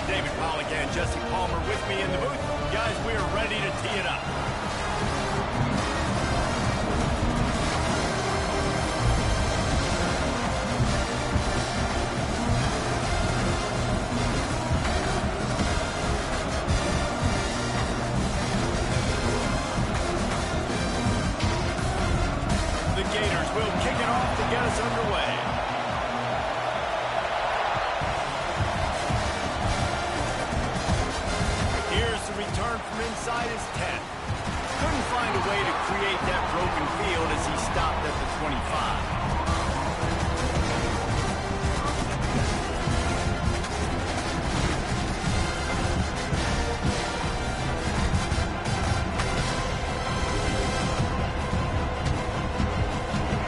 David Pollock and Jesse Palmer with me in the booth. Guys, we are ready to tee it up. The Gators will kick it off to get us underway. Return from inside his 10. Couldn't find a way to create that broken field as he stopped at the 25.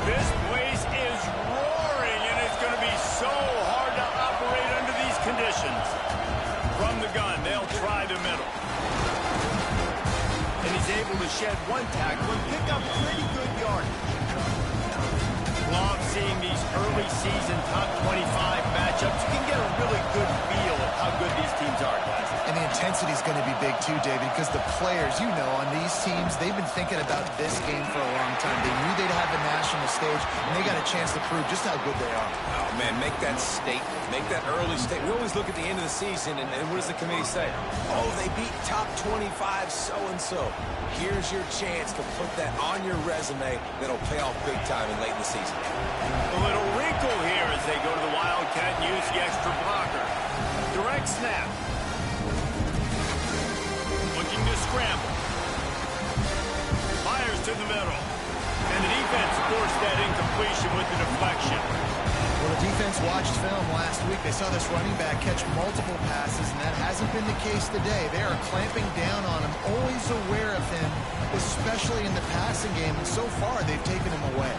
This place is roaring, and it's going to be so hard to operate under these conditions. From the gun, they'll try the middle. And he's able to shed one tackle and pick up pretty good yardage. Love seeing these early season top 25 matchups. You can get a really good feel of how good these teams are, guys. And the intensity is going to be big too, David, because the players, you know, on these teams, they've been thinking about this game for a long time. They knew they'd have a national stage, and they got a chance to prove just how good they are. Oh, man, make that statement. Make that early statement. We always look at the end of the season, and what does the committee say? Oh, they beat top 25 so-and-so. Here's your chance to put that on your resume that'll pay off big time and late in the season. A little wrinkle here as they go to the Wildcat and use the extra blocker. Direct snap. Looking to scramble. Fires to the middle. And the defense forced that incompletion with the deflection. Well, the defense watched film last week. They saw this running back catch multiple passes, and that hasn't been the case today. They are clamping down on him, always aware of him, especially in the passing game, and so far they've taken him away.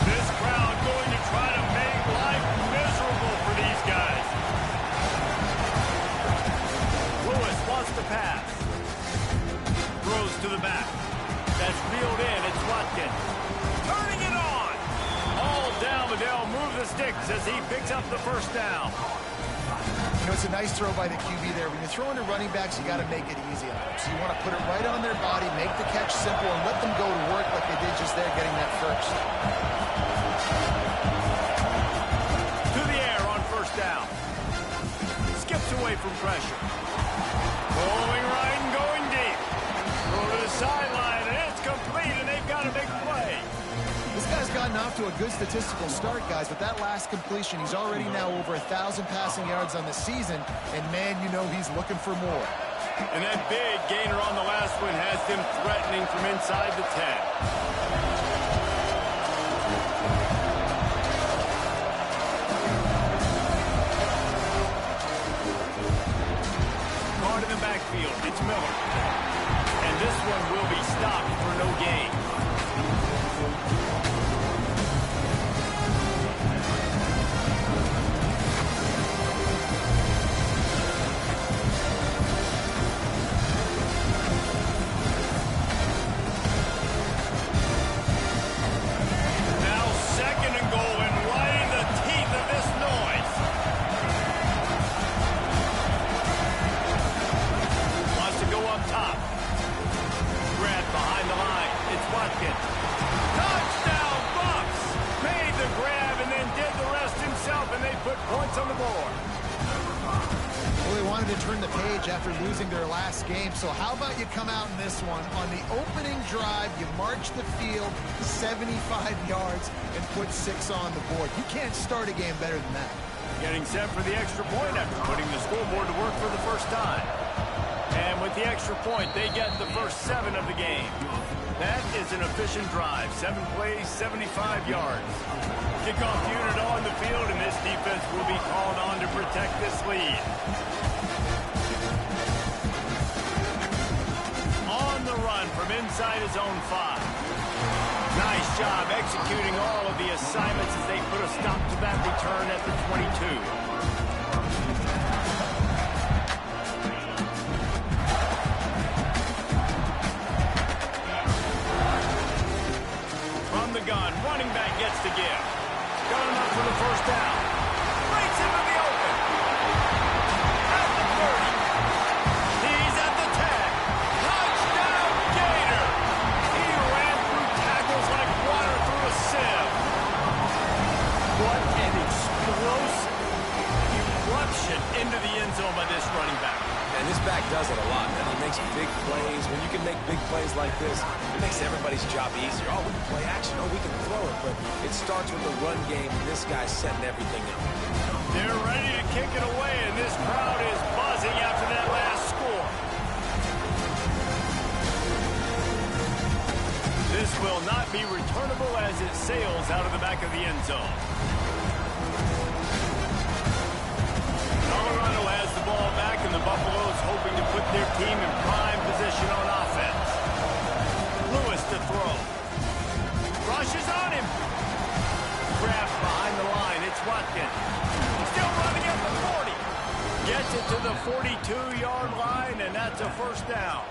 This crowd going to try to make life miserable for these guys. Lewis wants to pass. Throws to the back. That's reeled in. It's Watkins. Turning it on. All down, but they'll move the sticks as he picks up the first down. You know, it's a nice throw by the QB there. When you're throwing to running backs, you got to make it easy on them. So you want to put it right on their body, make the catch simple, and let them go to work like they did just there, getting that first. To the air on first down. Skips away from pressure. Going right and going deep. Throw to the sideline, and it's complete, and they've got a big play. This guy's gotten off to a good statistical start, guys. With that last completion, he's already now over 1,000 passing yards on the season, and man, you know he's looking for more. And that big gainer on the last one has them threatening from inside the 10. Guard in the backfield, it's Miller. And this one will be stopped for no gain. After losing their last game. So how about you come out in this one? On the opening drive, you march the field 75 yards and put 6 on the board. You can't start a game better than that. Getting set for the extra point after putting the scoreboard to work for the first time. And with the extra point, they get the first 7 of the game. That is an efficient drive. 7 plays, 75 yards. Kickoff unit on the field, and this defense will be called on to protect this lead. On the run from inside his own 5. Nice job executing all of the assignments as they put a stop to that return at the 22. From the gun, running back gets to give. Got him up for the first down. can make big plays like this, it makes everybody's job easier. Oh, we can play action. Oh, we can throw it. But it starts with the run game, and this guy's setting everything up. They're ready to kick it away, and this crowd is buzzing after that last score. This will not be returnable as it sails out of the back of the end zone. Colorado has the ball back, and the Buffaloes hoping to put their team in prime position on offense. Lewis to throw. Rushes on him. Grabbed behind the line. It's Watkins. Still running at the 40. Gets it to the 42-yard line, and that's a first down.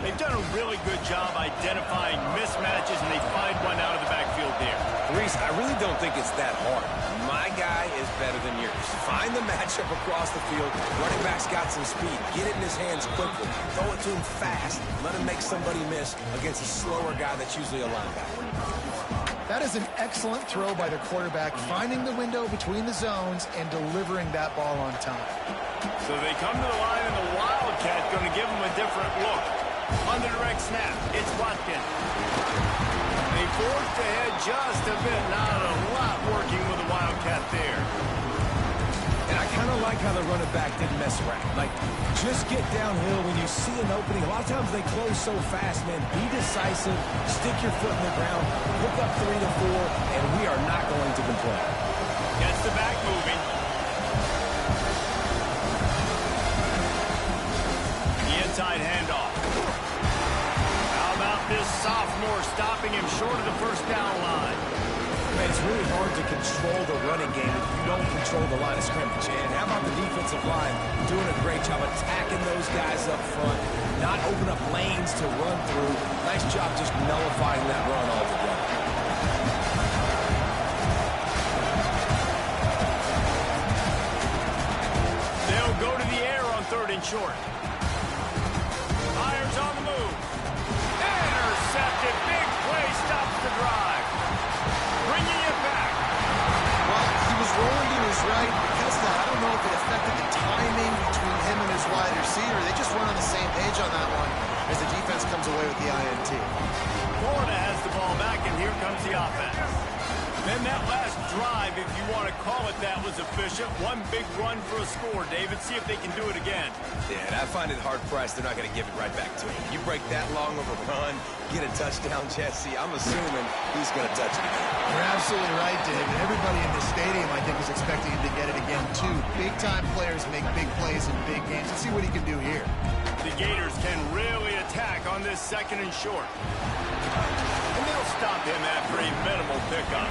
They've done a really good job identifying mismatches, and they find one out of the backfield there. Reese, I really don't think it's that hard. My guy is better than yours. Find the matchup across the field. Running back's got some speed. Get it in his hands quickly. Throw it to him fast. Let him make somebody miss against a slower guy that's usually a linebacker. That is an excellent throw by the quarterback, finding the window between the zones and delivering that ball on time. So they come to the line, and the Wildcat going to give them a different look. On the direct snap, it's Watkins. They forced ahead just a bit. Not a lot working with the Wildcat there. And I kind of like how the running back didn't mess around. Like, just get downhill when you see an opening. A lot of times they close so fast, man. Be decisive. Stick your foot in the ground. Pick up 3 to 4, and we are not going to complain. Gets the back moving. The inside handoff. How about this sophomore stopping him short of the first down line? Man, it's really hard to control the running game if you don't control the line of scrimmage. And how about the defensive line doing a great job attacking those guys up front, not open up lanes to run through. Nice job just nullifying that run altogether. They'll go to the air on 3rd and short. Myers on the move. Intercepted. Big play stops the drive. Bringing it back. Well, he was rolling to his right because of that. I don't know if it affected the timing between him and his wide receiver. They just weren't on the same page on that one as the defense comes away with the INT. Florida has the ball back, and here comes the offense. Then that last drive, if you want to call it that, was efficient. One big run for a score, David. See if they can do it again. Yeah, and I find it hard-pressed they're not going to give it right back to him. You break that long of a run, get a touchdown, Jesse, I'm assuming he's going to touch it again. You're absolutely right, David. Everybody in this stadium, I think, is expecting him to get it again, too. Big-time players make big plays in big games. Let's see what he can do here. The Gators can really attack on this 2nd and short. And they'll stop him after a minimal pickup.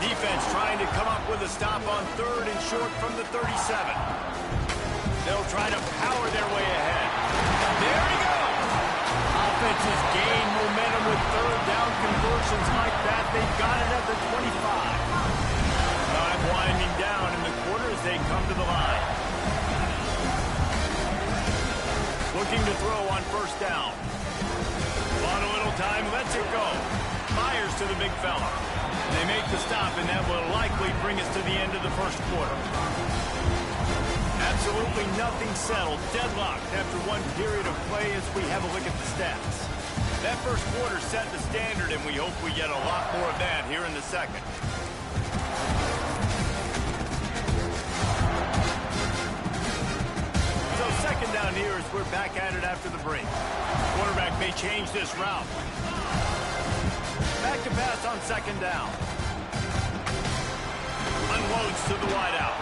Defense trying to come up with a stop on 3rd and short from the 37. They'll try to power their way ahead. There he goes. Offenses gain momentum with 3rd down conversions like that. They've got it at the 25. Time winding down in the quarter as they come to the line. Looking to throw on 1st down. On a little time, lets it go. Myers to the big fella. They make the stop, and that will likely bring us to the end of the 1st quarter. Absolutely nothing settled. Deadlocked after one period of play as we have a look at the stats. That 1st quarter set the standard, and we hope we get a lot more of that here in the 2nd. So 2nd down here as we're back at it after the break. Quarterback may change this route. Back to pass on 2nd down. Unloads to the wideout.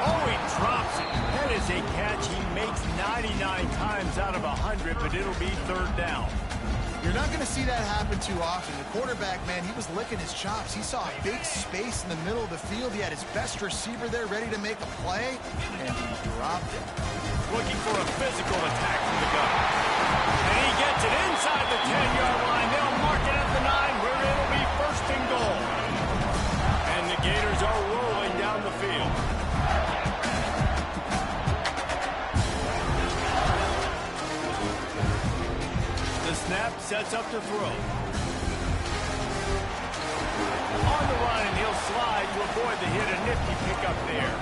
Oh, he drops it. That is a catch he makes 99 times out of 100, but it'll be 3rd down. You're not going to see that happen too often. The quarterback, man, he was licking his chops. He saw a big space in the middle of the field. He had his best receiver there ready to make a play, and he dropped it. Looking for a physical attack from the gun. And he gets it inside the 10-yard line. They'll mark it at the 9, where it'll be 1st and goal. And the Gators are rolling down the field. The snap sets up to throw. On the run, and he'll slide to avoid the hit. A nifty pickup there.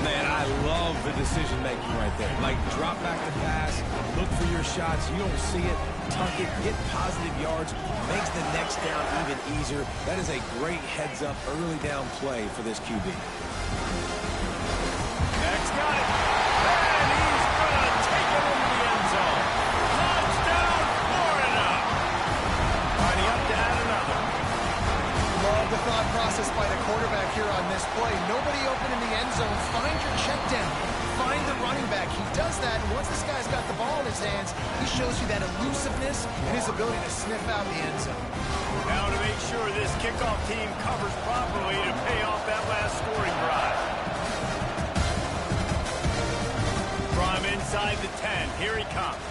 Man, I love the decision-making right there. Like, drop back the pass, look for your shots. You don't see it, tuck it, get positive yards, makes the next down even easier. That is a great heads-up early down play for this QB. Next got it. And he's going to take it into the end zone. Touchdown, Florida. Lining up to add another. Love the thought process by the quarterback here on this play. Nobody open in the end zone. Find your check down. Find the running back. He does that, and once this guy's got the ball in his hands, he shows you that elusiveness and his ability to sniff out the end zone. Now to make sure this kickoff team covers properly to pay off that last scoring drive. From inside the 10, here he comes.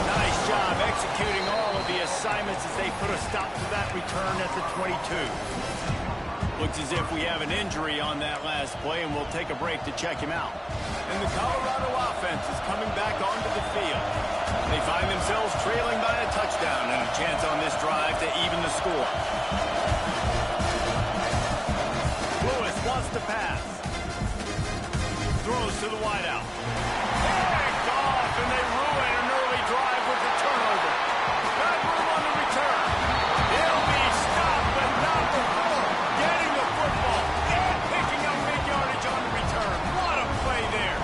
Nice job executing all of the assignments as they put a stop to that return at the 22. Looks as if we have an injury on that last play, and we'll take a break to check him out. And the Colorado offense is coming back onto the field. They find themselves trailing by a touchdown and a chance on this drive to even the score. Lewis wants to pass. Throws to the wideout. Picked off, and they ruin an early drive with the turnover. Got room on the return. He'll be stopped, but not before getting the football and picking up big yardage on the return. What a play there.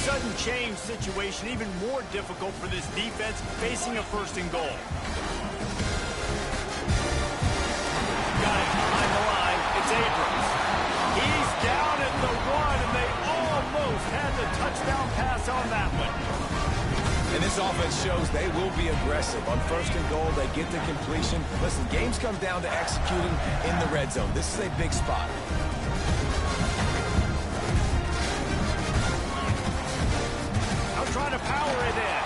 Sudden change situation even more difficult for this defense facing a first and goal. Got it behind the line. It's Abrams. He's down at the 1, and they almost had the touchdown pass on that one. And this offense shows they will be aggressive. On first and goal, they get the completion. Listen, games come down to executing in the red zone. This is a big spot. Trying to power it in.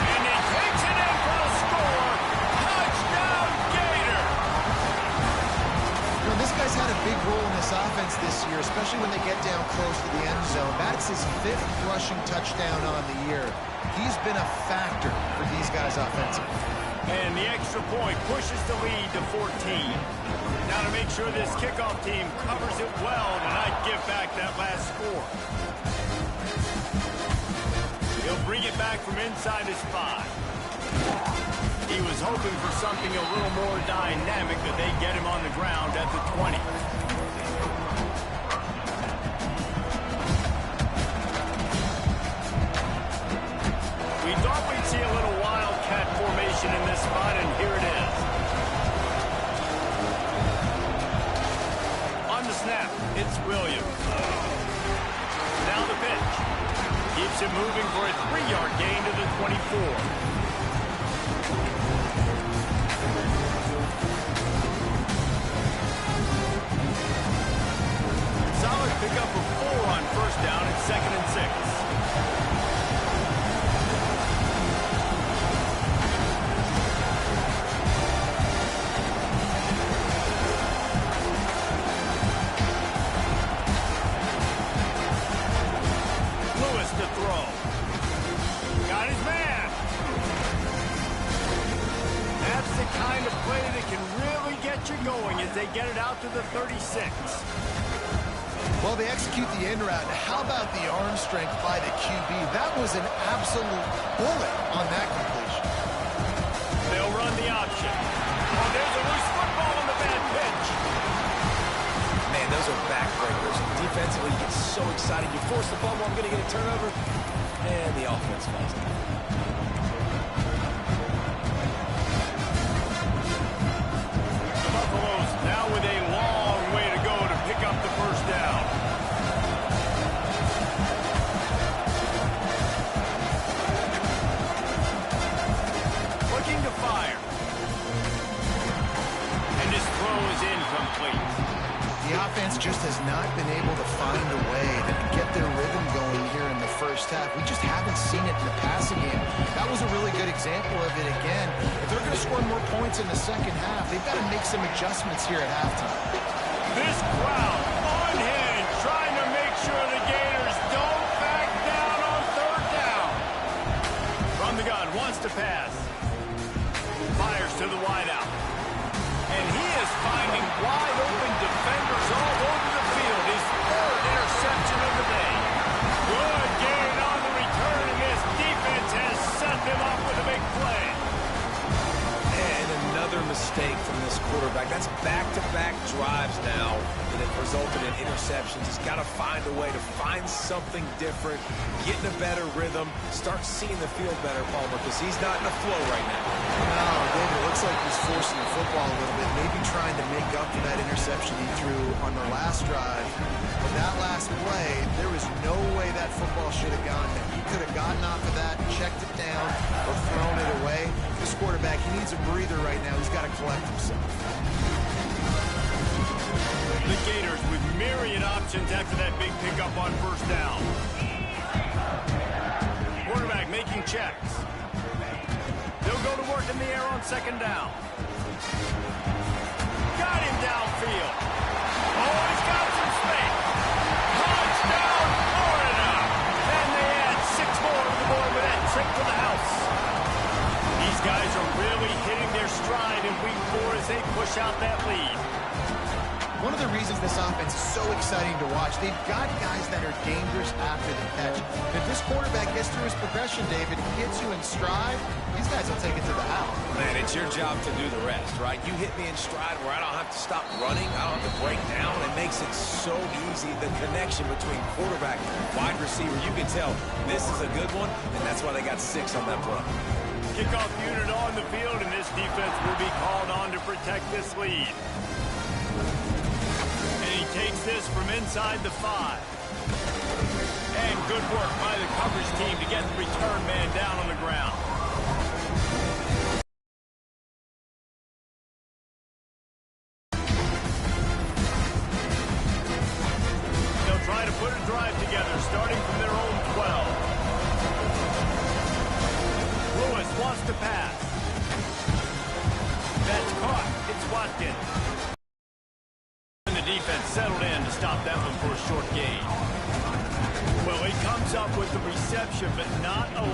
And he takes it in for a score. Touchdown, Gator! You know, this guy's had a big role in this offense this year, especially when they get down close to the end zone. That's his 5th rushing touchdown on the year. He's been a factor for these guys offensively. And the extra point pushes the lead to 14. Now to make sure this kickoff team covers it well and not give back that last score. He'll bring it back from inside his 5. He was hoping for something a little more dynamic, but they get him on the ground at the 20. We thought we'd see a little wildcat formation in this spot, and here it is. On the snap, it's Williams. Now the pitch. Keeps it moving for a 3-yard gain to the 24. Solid pickup of 4 on first down at 2nd and 6. They get it out to the 36. Well, they execute the in route. How about the arm strength by the QB? That was an absolute bullet on that completion. They'll run the option. Oh, there's a loose football on the bad pitch. Man, those are backbreakers. Defensively, you get so excited. You force the fumble, I'm going to get a turnover, and the offense falls down. Now with a long way to go to pick up the first down. Looking to fire. And his throw is incomplete. The offense just has not been able to find a way to get their rhythm going here in the first half. We just haven't seen it in the passing game. That was a really good example of it again. If they're going to score more points in the second half, they've got to make some adjustments here at halftime. This crowd on hand trying to make sure the Gators don't back down on third down. From the gun, wants to pass. Fires to the wideout. And he is finding wide open defenders all over the field. His third interception of the day. Good gain on the return, and this defense has set them up with a big play. And another mistake from this quarterback. That's back-to-back drives now that have resulted in interceptions. He's got to find a way to find something different, get in a better rhythm, start seeing the field better, Palmer, because he's not in a flow right now. No, David, it looks like he's forcing the football a little bit, maybe trying to make up for that interception he threw on the last drive. But that last play, there was no way that football should have gone there. He could have gotten off of that, checked it down, or thrown it away. This quarterback, he needs a breather right now. He's got to collect himself. The Gators with myriad options after that big pickup on first down. Quarterback making checks. They'll go to work in the air on second down. Got him downfield. Oh, he's got some space. Touchdown, Florida. And they add 6 more to the board with that trip to the house. These guys are really hitting their stride in week 4 as they push out that lead. One of the reasons this offense is so exciting to watch, they've got guys that are dangerous after the catch. If this quarterback gets through his progression, David, he gets you in stride, these guys will take it to the house. Man, it's your job to do the rest, right? You hit me in stride where I don't have to stop running, I don't have to break down. It makes it so easy, the connection between quarterback and wide receiver. You can tell this is a good one, and that's why they got 6 on that play. Kickoff unit on the field, and this defense will be called on to protect this lead. He takes this from inside the 5. And good work by the coverage team to get the return man down on the ground. They'll try to put a drive together, starting from their own 12. Lewis wants to pass. That's caught. It's Watkins. Defense settled in to stop that one for a short gain. Well, he comes up with the reception, but not a lot.